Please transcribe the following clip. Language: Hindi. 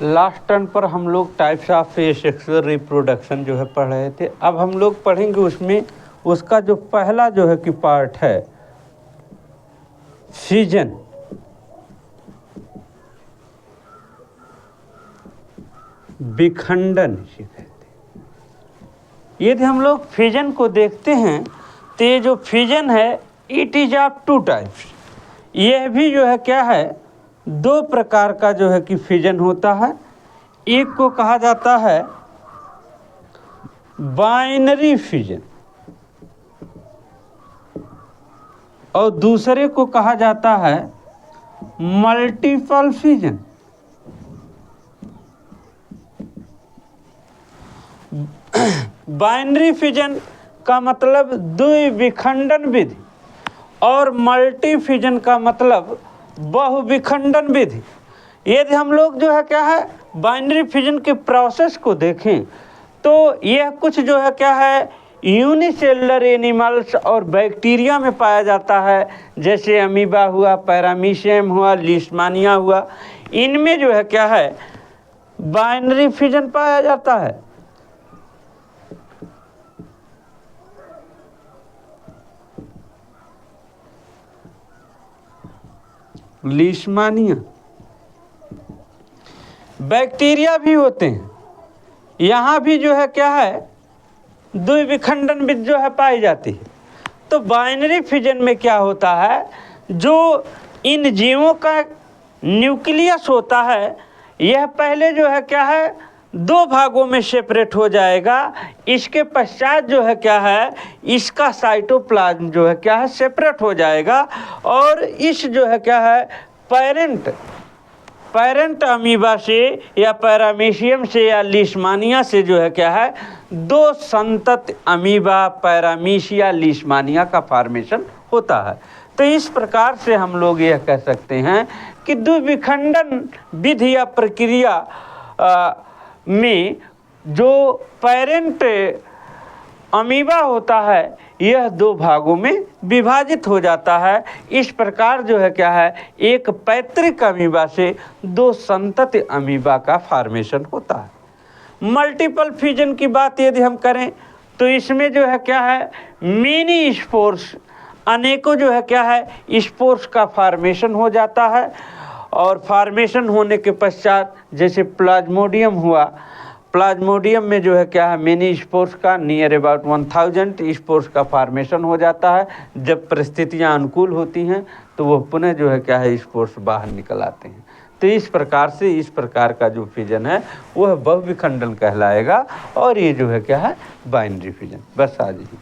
लास्ट टर्न पर हम लोग टाइप्स ऑफ सेक्सुअल रिप्रोडक्शन जो है पढ़ रहे थे। अब हम लोग पढ़ेंगे उसमें उसका जो पहला जो है कि पार्ट है फिजन। विखंडन इसे कहते हैं। यदि हम लोग फिजन को देखते हैं तो ये जो फिजन है it is of two types. यह भी जो है क्या है, दो प्रकार का जो है कि फिजन होता है। एक को कहा जाता है बाइनरी फिजन और दूसरे को कहा जाता है मल्टीपल फिजन। बाइनरी फिजन का मतलब द्विविखंडन विधि और मल्टी फिजन का मतलब बहुविखंडन विधि। यदि हम लोग जो है क्या है बाइनरी फिजन के प्रोसेस को देखें तो यह कुछ जो है क्या है यूनिसेलुलर एनिमल्स और बैक्टीरिया में पाया जाता है, जैसे अमीबा हुआ, पैरामीशियम हुआ, लीशमानिया हुआ। इनमें जो है क्या है बाइनरी फिजन पाया जाता है। लीशमानिया बैक्टीरिया भी होते हैं, यहाँ भी जो है क्या है द्विविखंडन विधि जो है पाई जाती है। तो बाइनरी फिजन में क्या होता है, जो इन जीवों का न्यूक्लियस होता है यह पहले जो है क्या है दो भागों में सेपरेट हो जाएगा। इसके पश्चात जो है क्या है इसका साइटोप्लाज्म जो है क्या है सेपरेट हो जाएगा और इस जो है क्या है पेरेंट अमीबा से या पैरामीशियम से या लीशमानिया से जो है क्या है दो संतत अमीबा, पैरामीशिया, लीशमानिया का फॉर्मेशन होता है। तो इस प्रकार से हम लोग यह कह सकते हैं कि द्विविखंडन विधि या प्रक्रिया में जो पेरेंट अमीबा होता है यह दो भागों में विभाजित हो जाता है। इस प्रकार जो है क्या है एक पैतृक अमीबा से दो संतति अमीबा का फॉर्मेशन होता है। मल्टीपल फिजन की बात यदि हम करें तो इसमें जो है क्या है मिनी स्पोर्स, अनेकों जो है क्या है स्पोर्स का फॉर्मेशन हो जाता है और फॉर्मेशन होने के पश्चात जैसे प्लाज्मोडियम हुआ, प्लाज्मोडियम में जो है क्या है मिनी स्पोर्स का नियर अबाउट 1000 स्पोर्स का फॉर्मेशन हो जाता है। जब परिस्थितियां अनुकूल होती हैं तो वो पुनः जो है क्या है स्पोर्स बाहर निकल आते हैं। तो इस प्रकार से इस प्रकार का जो फिजन है वह बहुविखंडन कहलाएगा और ये जो है क्या है बाइनरी फिजन। बस आज ही।